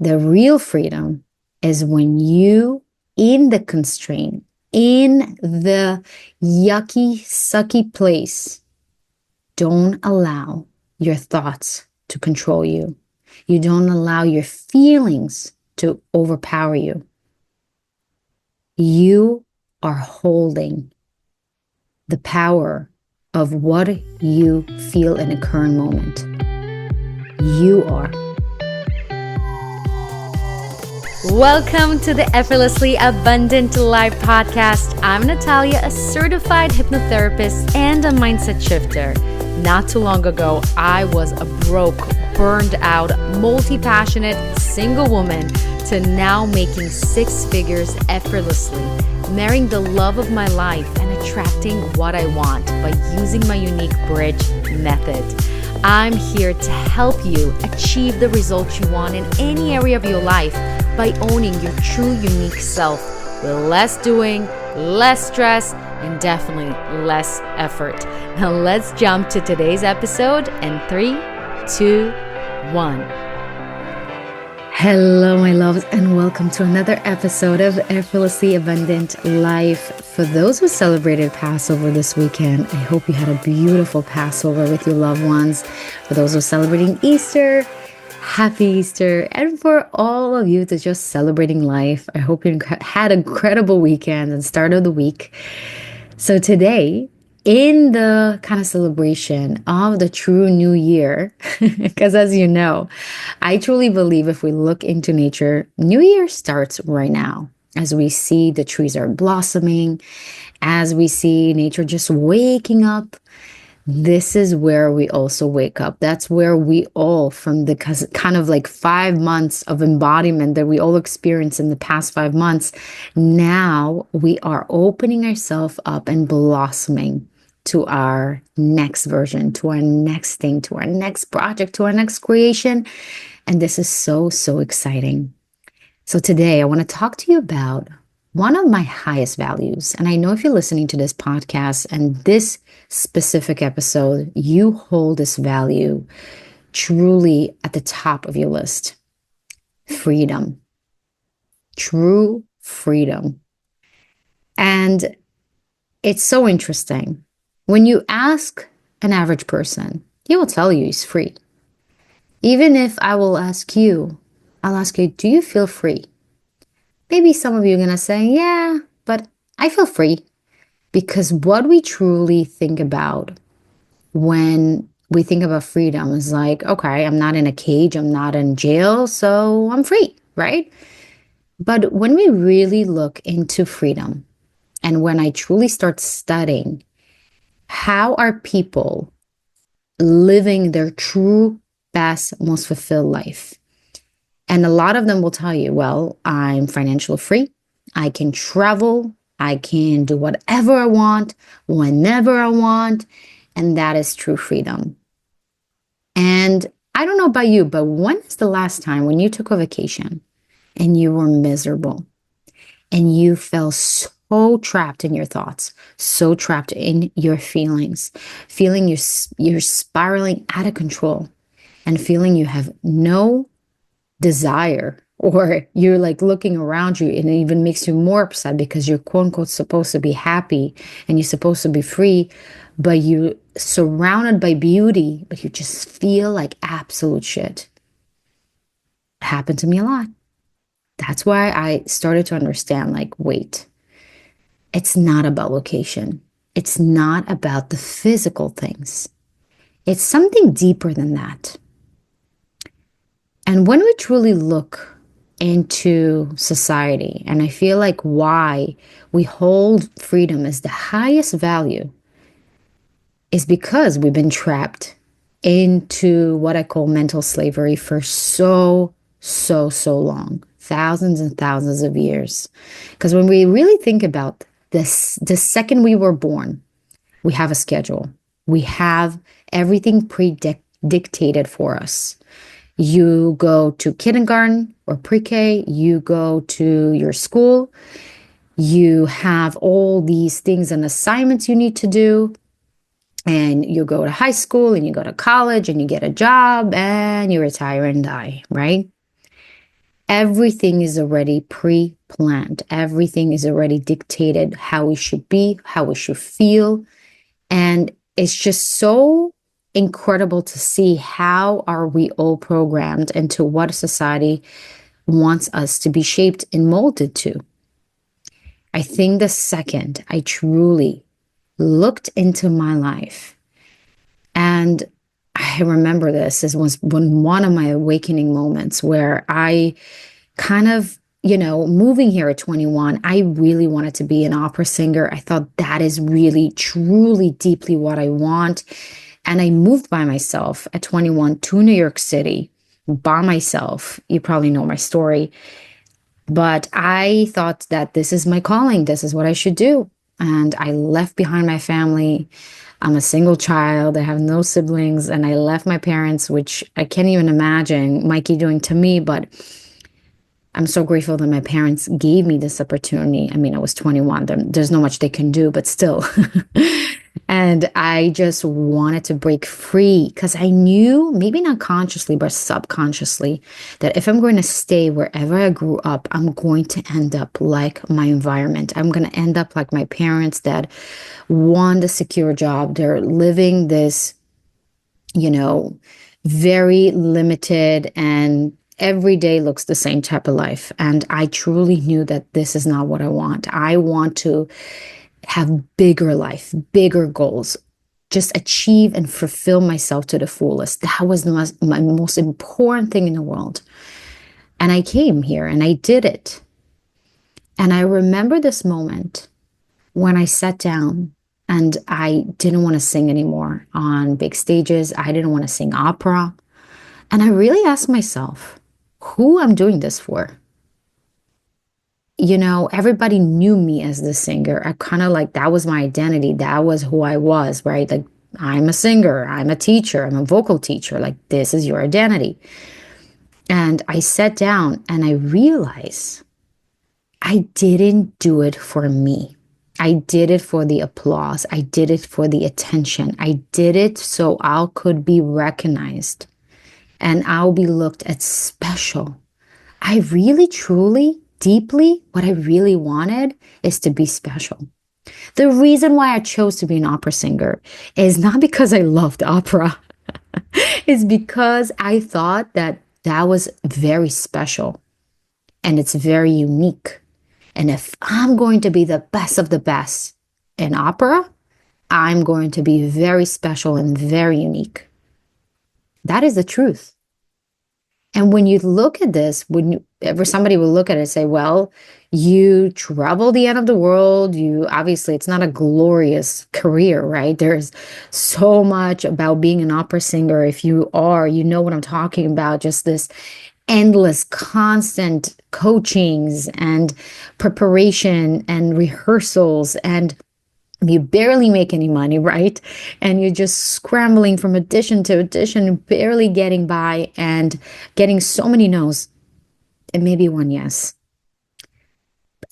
The real freedom is when you, in the constraint, in the yucky, sucky place, don't allow your thoughts to control you. You don't allow your feelings to overpower you. You are holding the power of what you feel in a current moment. You are. Welcome to the Effortlessly Abundant Life podcast. I'm Natalia, a certified hypnotherapist and a mindset shifter. Not too long ago, I was a broke, burned out, multi-passionate single woman to now making six figures effortlessly, marrying the love of my life and attracting what I want by using my unique bridge method. I'm here to help you achieve the results you want in any area of your life by owning your true unique self with less doing, less stress, and definitely less effort. Now let's jump to today's episode in 3, 2, 1. Hello, my loves, and welcome to another episode of Effortlessly Abundant Life. For those who celebrated Passover this weekend, I hope you had a beautiful Passover with your loved ones. For those who are celebrating Easter, happy Easter. And for all of you that are just celebrating life, I hope you had an incredible weekend and start of the week. So today, in the kind of celebration of the true new year, because as you know, I truly believe if we look into nature, new year starts right now. As we see the trees are blossoming, as we see nature just waking up, this is where we also wake up. That's where we all, from the kind of like 5 months of embodiment that we all experienced in the past 5 months, now we are opening ourselves up and blossoming to our next version, to our next thing, to our next project, to our next creation. And this is so, so exciting. So today I want to talk to you about one of my highest values. And I know if you're listening to this podcast and this specific episode, you hold this value truly at the top of your list. Freedom. True freedom. And it's so interesting. When you ask an average person, he will tell you he's free. Even if I will ask you, I'll ask you, do you feel free? Maybe some of you are going to say, yeah, but I feel free. Because what we truly think about when we think about freedom is like, okay, I'm not in a cage, I'm not in jail, so I'm free, right? But when we really look into freedom, and when I truly start studying, how are people living their true, best, most fulfilled life? And a lot of them will tell you, well, I'm financially free. I can travel. I can do whatever I want, whenever I want. And that is true freedom. And I don't know about you, but when is the last time when you took a vacation and you were miserable and you felt so trapped in your thoughts, so trapped in your feelings, feeling you're spiraling out of control and feeling you have no desire, or you're like looking around you and it even makes you more upset because you're quote unquote supposed to be happy and you're supposed to be free, but you're surrounded by beauty, but you just feel like absolute shit. It happened to me a lot. That's why I started to understand, like, wait, it's not about location. It's not about the physical things. It's something deeper than that. And when we truly look into society, and I feel like why we hold freedom as the highest value is because we've been trapped into what I call mental slavery for so long, thousands and thousands of years. Because when we really think about this, the second we were born, we have a schedule. We have everything pre-dictated for us. You go to kindergarten or pre-K, you go to your school, you have all these things and assignments you need to do, and you go to high school and you go to college and you get a job and you retire and die, right? Everything is already pre-planned. Everything is already dictated how we should be, how we should feel. And it's just so incredible to see how are we all programmed into what society wants us to be shaped and molded to. I think the second I truly looked into my life, and I remember this as was one of my awakening moments where I kind of, moving here at 21, I really wanted to be an opera singer. I thought that is really, truly, deeply what I want. And I moved by myself at 21 to New York City by myself. You probably know my story. But I thought that this is my calling. This is what I should do. And I left behind my family. I'm a single child. I have no siblings. And I left my parents, which I can't even imagine Mikey doing to me. But I'm so grateful that my parents gave me this opportunity. I mean, I was 21. There's no much they can do, but still. And I just wanted to break free because I knew, maybe not consciously, but subconsciously, that if I'm going to stay wherever I grew up, I'm going to end up like my environment. I'm going to end up like my parents that want a secure job. They're living this, you know, very limited and every day looks the same type of life. And I truly knew that this is not what I want. I want to have bigger life, bigger goals, just achieve and fulfill myself to the fullest. That was my most important thing in the world. And I came here and I did it. And I remember this moment when I sat down and I didn't want to sing anymore on big stages. I didn't want to sing opera. And I really asked myself, who I'm doing this for? Everybody knew me as the singer. I kind of like that was my identity. That was who I was, right? Like, I'm a singer, I'm a teacher, I'm a vocal teacher. Like, this is your identity. And I sat down and I realized I didn't do it for me. I did it for the applause. I did it for the attention. I did it so I could be recognized and I'll be looked at special. I really, truly, deeply, what I really wanted is to be special. The reason why I chose to be an opera singer is not because I loved opera. It's because I thought that that was very special and it's very unique. And if I'm going to be the best of the best in opera, I'm going to be very special and very unique. That is the truth. And when you look at this, whenever somebody will look at it and say, well, you travel the end of the world, obviously it's not a glorious career, right? There's so much about being an opera singer. If you are, you know what I'm talking about, just this endless, constant coachings and preparation and rehearsals, and you barely make any money, right? And you're just scrambling from audition to audition, barely getting by and getting so many no's and maybe one yes.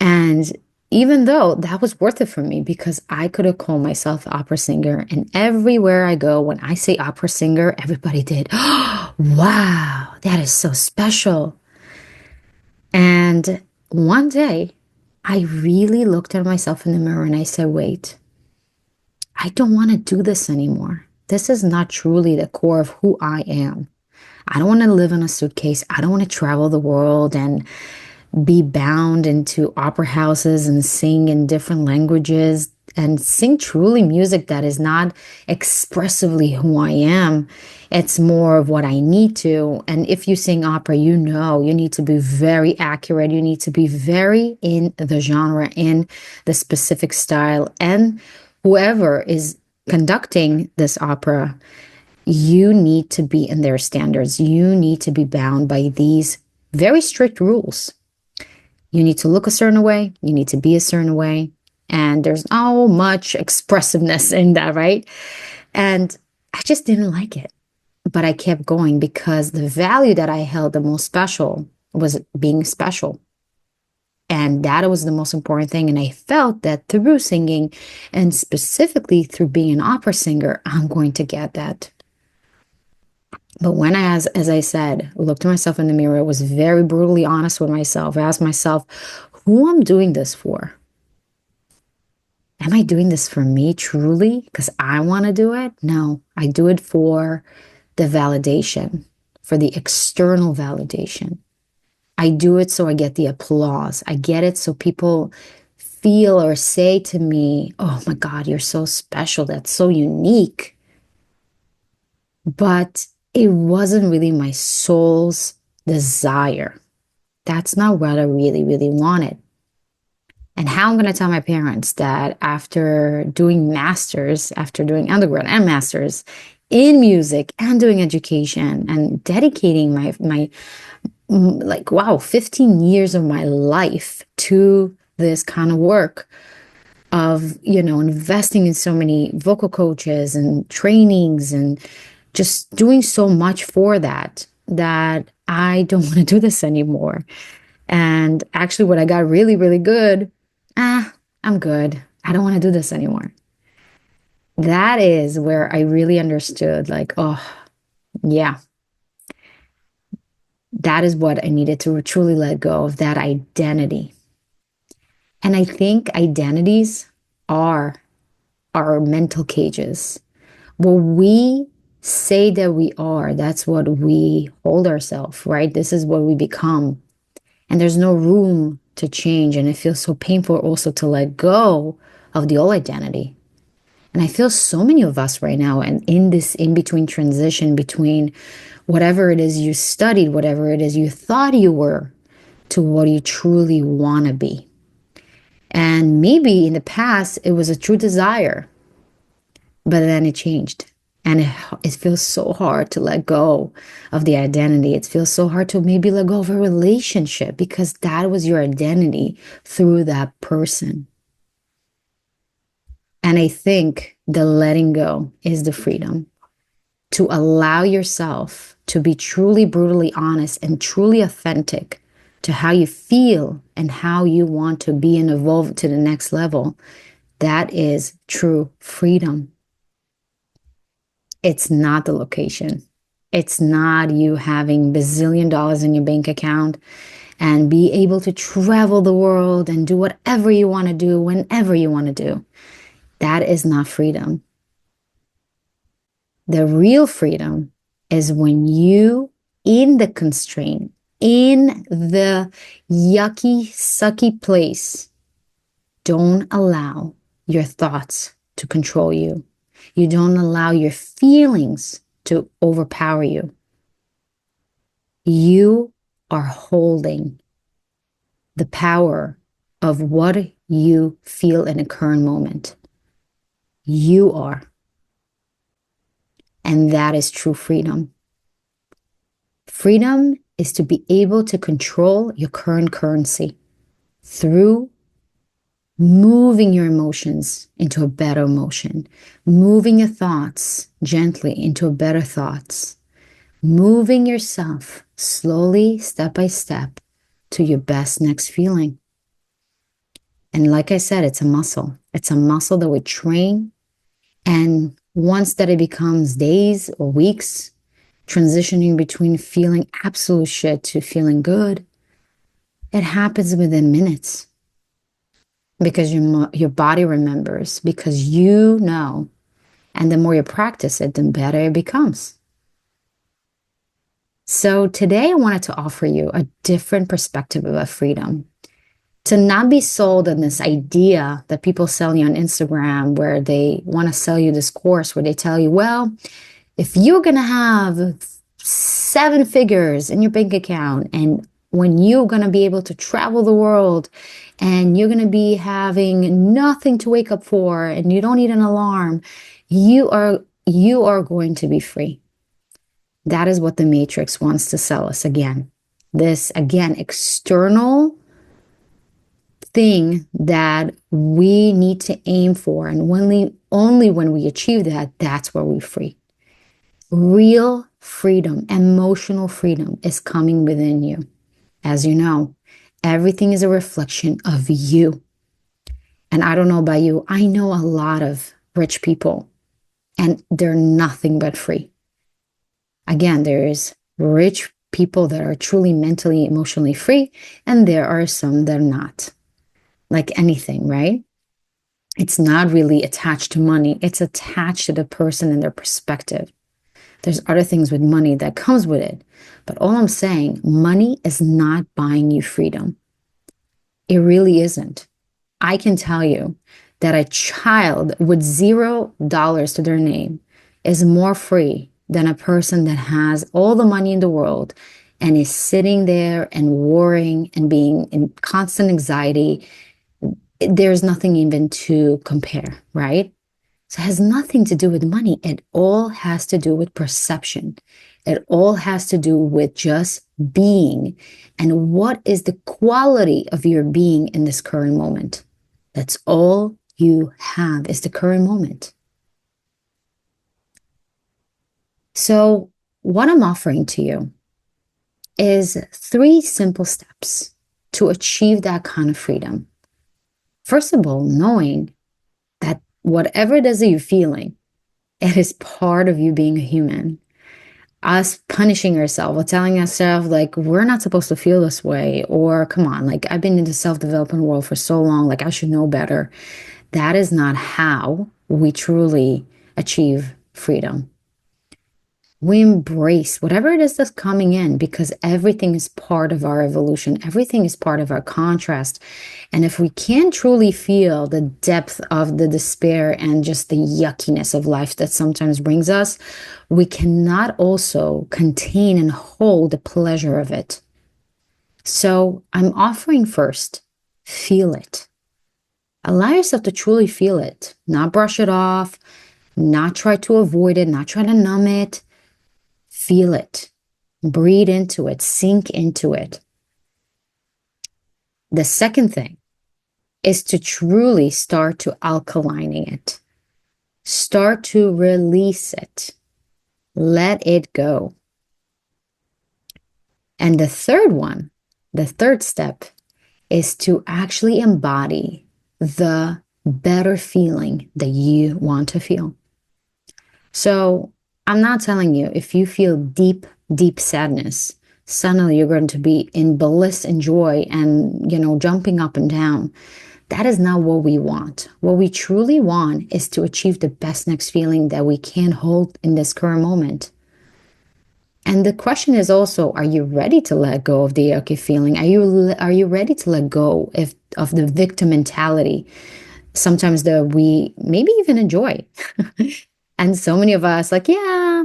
And even though that was worth it for me because I could have called myself opera singer, and everywhere I go, when I say opera singer, everybody did, oh, wow, that is so special. And one day I really looked at myself in the mirror and I said, wait, I don't want to do this anymore. This is not truly the core of who I am. I don't want to live in a suitcase. I don't want to travel the world and be bound into opera houses and sing in different languages and sing truly music that is not expressively who I am. It's more of what I need to. And if you sing opera, you need to be very accurate. You need to be very in the genre, in the specific style. And whoever is conducting this opera, you need to be in their standards. You need to be bound by these very strict rules. You need to look a certain way. You need to be a certain way. And there's not much expressiveness in that, right? And I just didn't like it. But I kept going because the value that I held the most special was being special. And that was the most important thing. And I felt that through singing, and specifically through being an opera singer, I'm going to get that. But when as I said, looked at myself in the mirror, was very brutally honest with myself, I asked myself, who I'm doing this for? Am I doing this for me truly? Because I want to do it? No, I do it for the validation, for the external validation. I do it so I get the applause. I get it so people feel or say to me, oh my God, you're so special. That's so unique. But it wasn't really my soul's desire. That's not what I really, really wanted. And how I'm going to tell my parents that after doing masters, after doing undergrad and masters in music and doing education and dedicating my like, wow, 15 years of my life to this kind of work of, investing in so many vocal coaches and trainings and just doing so much for that I don't want to do this anymore. And actually, when I got really, really good, I'm good. I don't want to do this anymore. That is where I really understood, like, oh, yeah, that is what I needed to truly let go of that identity. And I think identities are our mental cages. What we say that we are, that's what we hold ourselves, right? This is what we become. And there's no room to change. And it feels so painful also to let go of the old identity. And I feel so many of us right now, and in this in between transition between whatever it is you studied, whatever it is you thought you were, to what you truly want to be. And maybe in the past, it was a true desire, but then it changed. And it feels so hard to let go of the identity. It feels so hard to maybe let go of a relationship because that was your identity through that person. And I think the letting go is the freedom to allow yourself to be truly brutally honest and truly authentic to how you feel and how you want to be and evolve to the next level. That is true freedom. It's not the location. It's not you having bazillion dollars in your bank account and be able to travel the world and do whatever you want to do whenever you want to do. That is not freedom. The real freedom is when you, in the constraint, in the yucky, sucky place, don't allow your thoughts to control you. You don't allow your feelings to overpower you. You are holding the power of what you feel in a current moment. You are. And that is true freedom. Freedom is to be able to control your current currency through moving your emotions into a better emotion, moving your thoughts gently into a better thoughts, moving yourself slowly, step by step, to your best next feeling. And like I said, it's a muscle. It's a muscle that we train. And once that it becomes days or weeks, transitioning between feeling absolute shit to feeling good, it happens within minutes because your body remembers, because you know, and the more you practice it, the better it becomes. So today I wanted to offer you a different perspective about freedom. To not be sold on this idea that people sell you on Instagram, where they want to sell you this course where they tell you, well, if you're going to have 7 figures in your bank account, and when you're going to be able to travel the world and you're going to be having nothing to wake up for and you don't need an alarm, you are going to be free. That is what the Matrix wants to sell us again. This, again, external thing that we need to aim for. And only when we achieve that, that's where we're free. Real freedom, emotional freedom is coming within you. As you know, everything is a reflection of you. And I don't know about you, I know a lot of rich people and they're nothing but free. Again, there's rich people that are truly mentally, emotionally free, and there are some that are not. Like anything, right? It's not really attached to money, it's attached to the person and their perspective. There's other things with money that comes with it. But all I'm saying, money is not buying you freedom. It really isn't. I can tell you that a child with $0 to their name is more free than a person that has all the money in the world and is sitting there and worrying and being in constant anxiety. There's nothing even to compare, right? So it has nothing to do with money. It all has to do with perception. It all has to do with just being. And what is the quality of your being in this current moment? That's all you have is the current moment. So, what I'm offering to you is 3 simple steps to achieve that kind of freedom. First of all, knowing that whatever it is that you're feeling, it is part of you being a human. Us punishing ourselves or telling ourselves like we're not supposed to feel this way, or come on, like I've been in the self-development world for so long, like I should know better. That is not how we truly achieve freedom. We embrace whatever it is that's coming in because everything is part of our evolution. Everything is part of our contrast. And if we can't truly feel the depth of the despair and just the yuckiness of life that sometimes brings us, we cannot also contain and hold the pleasure of it. So I'm offering first, feel it. Allow yourself to truly feel it, not brush it off, not try to avoid it, not try to numb it. Feel it, breathe into it, sink into it. The second thing is to truly start to alkalining it. Start to release it. Let it go. And the third step is to actually embody the better feeling that you want to feel. So I'm not telling you if you feel deep, deep sadness, suddenly you're going to be in bliss and joy and, jumping up and down. That is not what we want. What we truly want is to achieve the best next feeling that we can hold in this current moment. And the question is also, are you ready to let go of the yucky feeling? Are you ready to let go of the victim mentality? Sometimes that we maybe even enjoy. And so many of us like, yeah,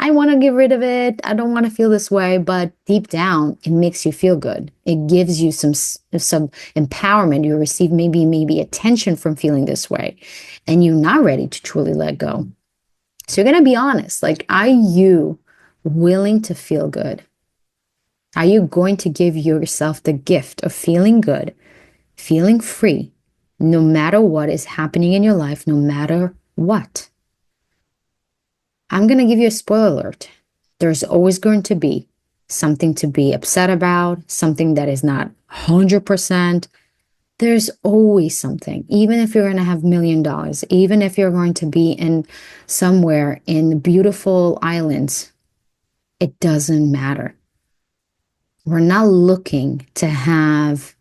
I want to get rid of it. I don't want to feel this way, but deep down, it makes you feel good. It gives you some empowerment. You receive maybe attention from feeling this way, and you're not ready to truly let go. So you're gonna be honest. Like, are you willing to feel good? Are you going to give yourself the gift of feeling good, feeling free, no matter what is happening in your life, no matter what? I'm going to give you a spoiler alert. There's always going to be something to be upset about, something that is not 100%. There's always something, even if you're going to have $1 million, even if you're going to be in somewhere in beautiful islands, it doesn't matter. We're not looking to have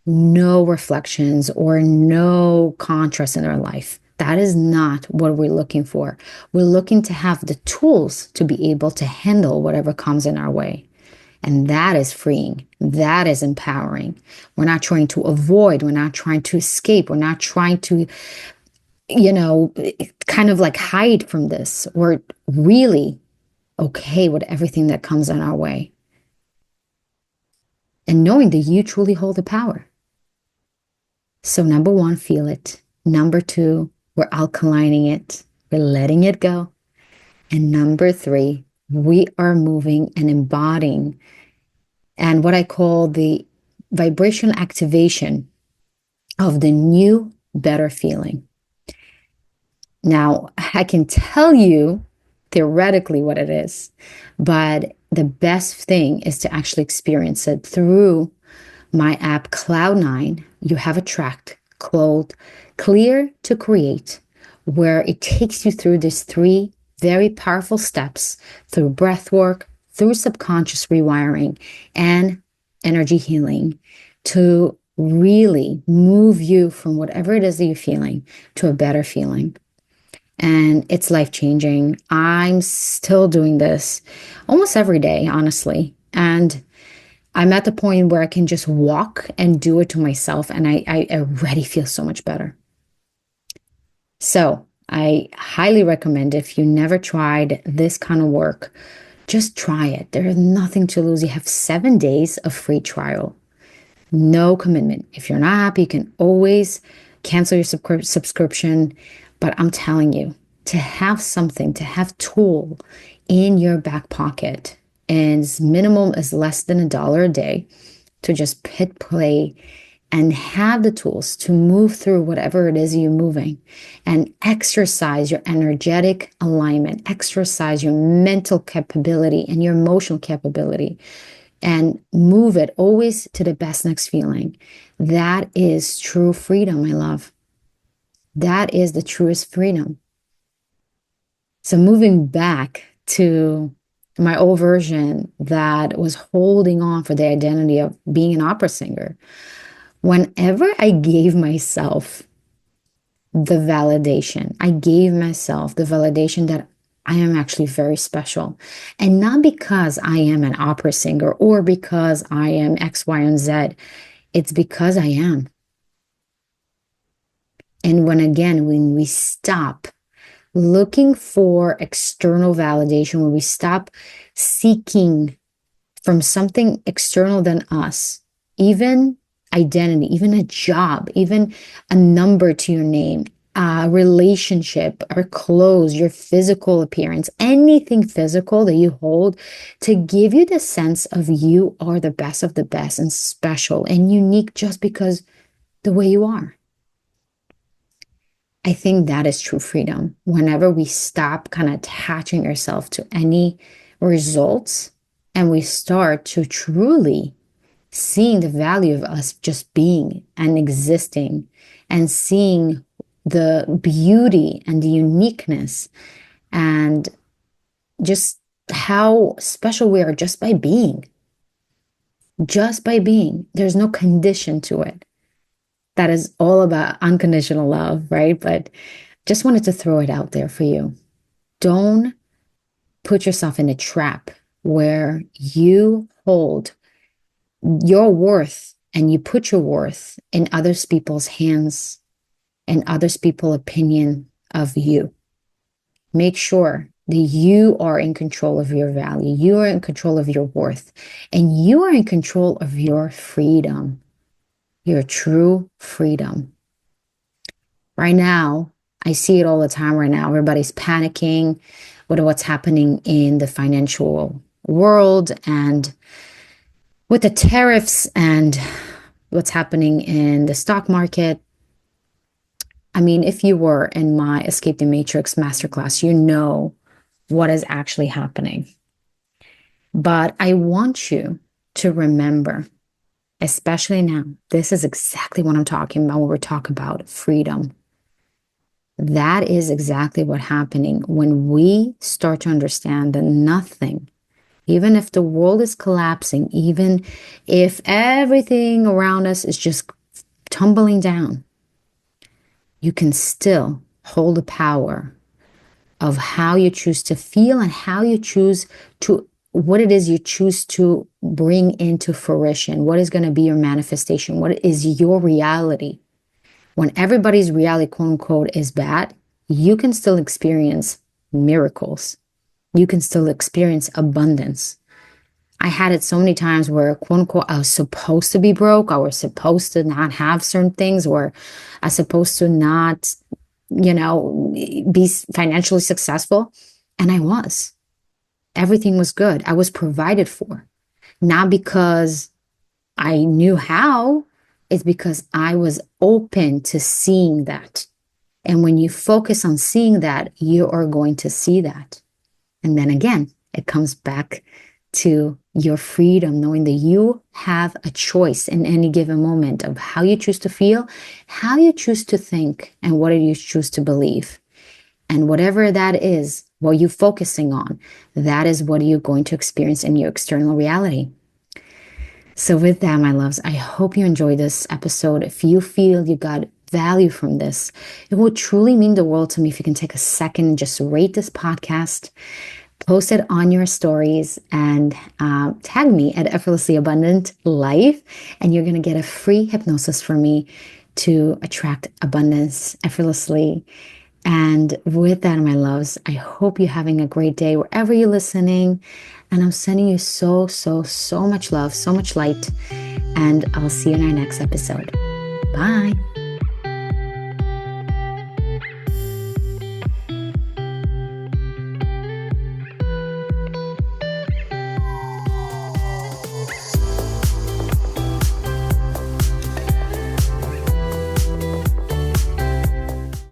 no reflections or no contrast in our life. That is not what we're looking for. We're looking to have the tools to be able to handle whatever comes in our way. And that is freeing. That is empowering. We're not trying to avoid. We're not trying to escape. We're not trying to, kind of like hide from this. We're really okay with everything that comes in our way. And knowing that you truly hold the power. So number 1, feel it. Number 2, we're alkalining it. We're letting it go. And number 3, we are moving and embodying and what I call the vibration activation of the new, better feeling. Now, I can tell you theoretically what it is, but the best thing is to actually experience it through my app Cloud9. You have a track called Clear to Create, where it takes you through these 3 very powerful steps through breath work, through subconscious rewiring, and energy healing to really move you from whatever it is that you're feeling to a better feeling. And it's life changing. I'm still doing this almost every day, honestly. And I'm at the point where I can just walk and do it to myself, and I already feel so much better. So I highly recommend, if you never tried this kind of work, just try it. There's nothing to lose. You have 7 days of free trial. No commitment. If you're not happy, you can always cancel your subscription. But I'm telling you, to have something, to have tool in your back pocket, as minimum as less than $1 a day, to just hit play and have the tools to move through whatever it is you're moving and exercise your energetic alignment, exercise your mental capability and your emotional capability, and move it always to the best next feeling. That is true freedom, my love. That is the truest freedom. So moving back to my old version that was holding on for the identity of being an opera singer, whenever I gave myself the validation, I gave myself the validation that I am actually very special. And not because I am an opera singer or because I am X, Y, and Z. It's because I am. And when we stop looking for external validation, when we stop seeking from something external than us, even identity, even a job, even a number to your name, a relationship, or clothes, your physical appearance, anything physical that you hold to give you the sense of you are the best of the best and special and unique just because the way you are. I think that is true freedom. Whenever we stop kind of attaching ourselves to any results and we start to truly seeing the value of us just being and existing and seeing the beauty and the uniqueness and just how special we are just by being. Just by being. There's no condition to it. That is all about unconditional love, right? But just wanted to throw it out there for you. Don't put yourself in a trap where you hold your worth and you put your worth in others people's hands and others people's opinion of you. Make sure that you are in control of your value. You are in control of your worth, and you are in control of your freedom, your true freedom. Right now, I see it all the time right now. Everybody's panicking with what's happening in the financial world and with the tariffs and what's happening in the stock market. I mean, if you were in my Escape the Matrix masterclass, you know what is actually happening. But I want you to remember, especially now, this is exactly what I'm talking about when we're talking about freedom. That is exactly what's happening when we start to understand that nothing, even if the world is collapsing, even if everything around us is just tumbling down, you can still hold the power of how you choose to feel and how you choose to, what it is you choose to bring into fruition. What is going to be your manifestation? What is your reality? When everybody's reality, quote unquote, is bad, you can still experience miracles. You can still experience abundance. I had it so many times where, quote unquote, I was supposed to be broke. I was supposed to not have certain things, or I was supposed to not, be financially successful. And I was. Everything was good. I was provided for. Not because I knew how, it's because I was open to seeing that. And when you focus on seeing that, you are going to see that. And then again, it comes back to your freedom, knowing that you have a choice in any given moment of how you choose to feel, how you choose to think, and what you choose to believe. And whatever that is, what you're focusing on, that is what you're going to experience in your external reality. So, with that, my loves, I hope you enjoyed this episode. If you feel you got value from this, it would truly mean the world to me if you can take a second and just rate this podcast, post it on your stories, and tag me at Effortlessly Abundant Life. And you're going to get a free hypnosis from me to attract abundance effortlessly. And with that, my loves, I hope you're having a great day wherever you're listening. And I'm sending you so, so, so much love, so much light. And I'll see you in our next episode. Bye.